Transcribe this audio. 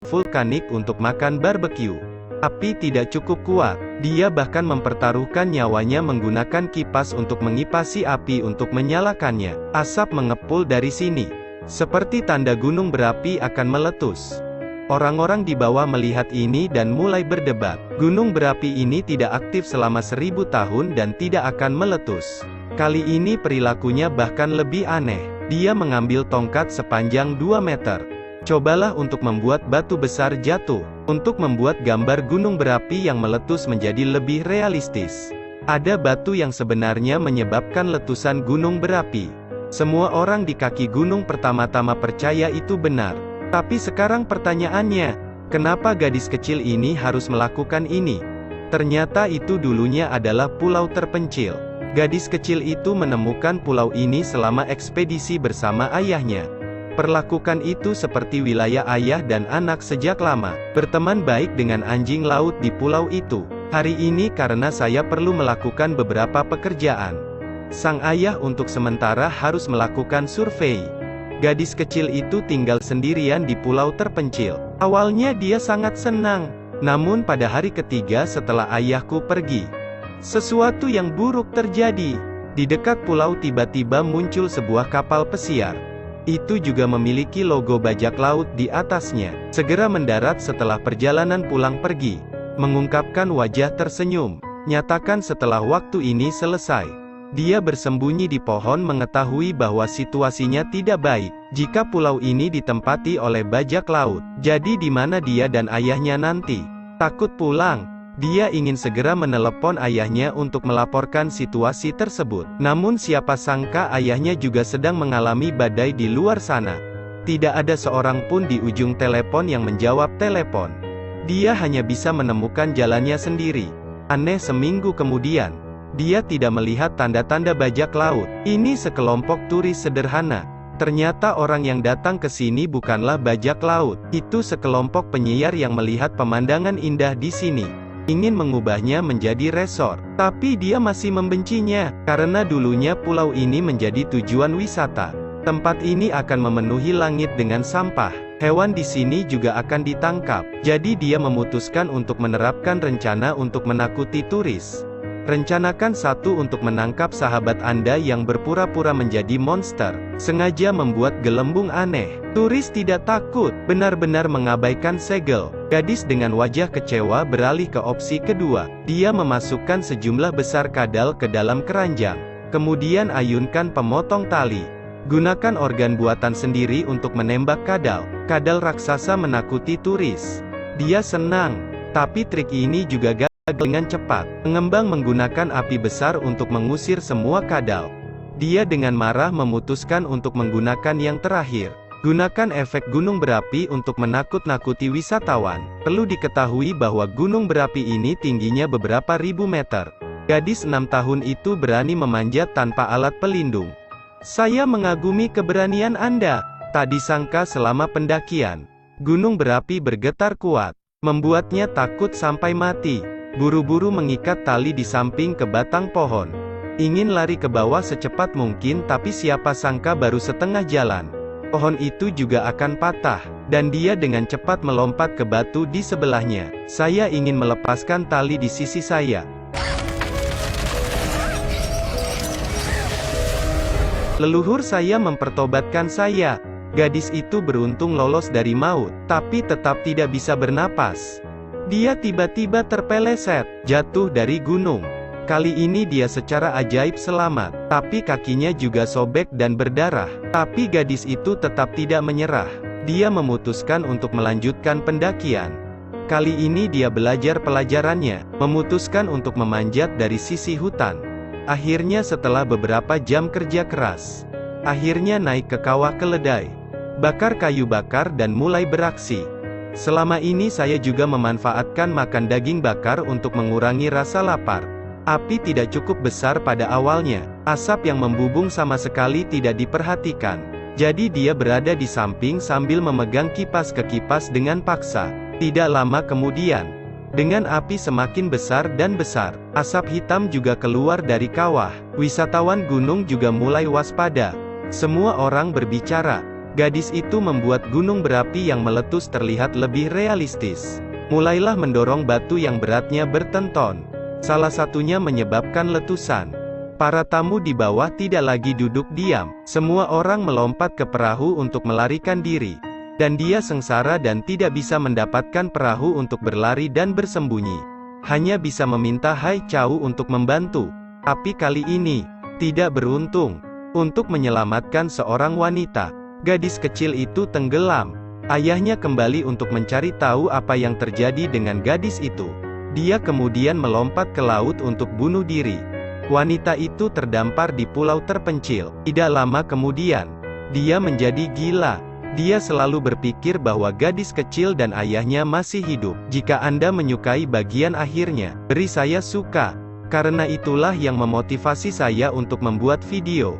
vulkanik untuk makan barbeque. Api tidak cukup kuat. Dia bahkan mempertaruhkan nyawanya menggunakan kipas untuk mengipasi api untuk menyalakannya. Asap mengepul dari sini, seperti tanda gunung berapi akan meletus. Orang-orang di bawah melihat ini dan mulai berdebat. Gunung berapi ini tidak aktif selama 1000 tahun dan tidak akan meletus. Kali ini perilakunya bahkan lebih aneh. Dia mengambil tongkat sepanjang 2 meter. Cobalah untuk membuat batu besar jatuh. Untuk membuat gambar gunung berapi yang meletus menjadi lebih realistis. Ada batu yang sebenarnya menyebabkan letusan gunung berapi. Semua orang di kaki gunung pertama-tama percaya itu benar. Tapi sekarang pertanyaannya, kenapa gadis kecil ini harus melakukan ini? Ternyata itu dulunya adalah pulau terpencil. Gadis kecil itu menemukan pulau ini selama ekspedisi bersama ayahnya. Perlakukan itu seperti wilayah ayah dan anak sejak lama. Berteman baik dengan anjing laut di pulau itu. Hari ini karena saya perlu melakukan beberapa pekerjaan. Sang ayah untuk sementara harus melakukan survei. Gadis kecil itu tinggal sendirian di pulau terpencil. Awalnya dia sangat senang. Namun pada hari ketiga setelah ayahku pergi, sesuatu yang buruk terjadi. Di dekat pulau tiba-tiba muncul sebuah kapal pesiar. Itu juga memiliki logo bajak laut di atasnya. Segera mendarat setelah perjalanan pulang pergi. Mengungkapkan wajah tersenyum. Nyatakan setelah waktu ini selesai. Dia bersembunyi di pohon mengetahui bahwa situasinya tidak baik. Jika pulau ini ditempati oleh bajak laut, jadi di mana dia dan ayahnya nanti? Takut pulang. Dia ingin segera menelepon ayahnya untuk melaporkan situasi tersebut. Namun siapa sangka ayahnya juga sedang mengalami badai di luar sana. Tidak ada seorang pun di ujung telepon yang menjawab telepon. Dia hanya bisa menemukan jalannya sendiri. Aneh, seminggu kemudian, dia tidak melihat tanda-tanda bajak laut. Ini sekelompok turis sederhana. Ternyata orang yang datang ke sini bukanlah bajak laut. Itu sekelompok penyiar yang melihat pemandangan indah di sini. Ingin mengubahnya menjadi resort. Tapi dia masih membencinya, karena dulunya pulau ini menjadi tujuan wisata. Tempat ini akan memenuhi langit dengan sampah. Hewan di sini juga akan ditangkap. Jadi dia memutuskan untuk menerapkan rencana untuk menakuti turis. Rencanakan satu untuk menangkap sahabat Anda yang berpura-pura menjadi monster. Sengaja membuat gelembung aneh. Turis tidak takut, benar-benar mengabaikan segel. Gadis dengan wajah kecewa beralih ke opsi kedua. Dia memasukkan sejumlah besar kadal ke dalam keranjang. Kemudian ayunkan pemotong tali. Gunakan organ buatan sendiri untuk menembak kadal. Kadal raksasa menakuti turis. Dia senang. Tapi trik ini juga gagal dengan cepat. Pengembang menggunakan api besar untuk mengusir semua kadal. Dia dengan marah memutuskan untuk menggunakan yang terakhir. Gunakan efek gunung berapi untuk menakut-nakuti wisatawan. Perlu diketahui bahwa gunung berapi ini tingginya beberapa ribu meter. Gadis 6 tahun itu berani memanjat tanpa alat pelindung. Saya mengagumi keberanian Anda. Tak disangka selama pendakian, gunung berapi bergetar kuat, membuatnya takut sampai mati. Buru-buru mengikat tali di samping ke batang pohon. Ingin lari ke bawah secepat mungkin, tapi siapa sangka baru setengah jalan. Pohon itu juga akan patah, dan dia dengan cepat melompat ke batu di sebelahnya. Saya ingin melepaskan tali di sisi saya. Leluhur saya mempertobatkan saya. Gadis itu beruntung lolos dari maut, tapi tetap tidak bisa bernapas. Dia tiba-tiba terpeleset, jatuh dari gunung. Kali ini dia secara ajaib selamat, tapi kakinya juga sobek dan berdarah. Tapi gadis itu tetap tidak menyerah. Dia memutuskan untuk melanjutkan pendakian. Kali ini dia belajar pelajarannya, memutuskan untuk memanjat dari sisi hutan. Akhirnya setelah beberapa jam kerja keras, akhirnya naik ke kawah keledai. Bakar kayu bakar dan mulai beraksi. Selama ini saya juga memanfaatkan makan daging bakar untuk mengurangi rasa lapar. Api tidak cukup besar pada awalnya. Asap yang membubung sama sekali tidak diperhatikan. Jadi dia berada di samping sambil memegang kipas ke kipas dengan paksa. Tidak lama kemudian, dengan api semakin besar dan besar, asap hitam juga keluar dari kawah. Wisatawan gunung juga mulai waspada. Semua orang berbicara, Gadis itu membuat gunung berapi yang meletus terlihat lebih realistis. Mulailah mendorong batu yang beratnya bertenton. Salah satunya menyebabkan letusan. Para tamu di bawah tidak lagi duduk diam. Semua orang melompat ke perahu untuk melarikan diri. Dan dia sengsara dan tidak bisa mendapatkan perahu untuk berlari dan bersembunyi. Hanya bisa meminta Hai Chow untuk membantu. Tapi kali ini, tidak beruntung. Untuk menyelamatkan seorang wanita, gadis kecil itu tenggelam. Ayahnya kembali untuk mencari tahu apa yang terjadi dengan gadis itu. Dia kemudian melompat ke laut untuk bunuh diri. Wanita itu terdampar di pulau terpencil. Tidak lama kemudian, dia menjadi gila. Dia selalu berpikir bahwa gadis kecil dan ayahnya masih hidup. Jika Anda menyukai bagian akhirnya, beri saya suka. Karena itulah yang memotivasi saya untuk membuat video.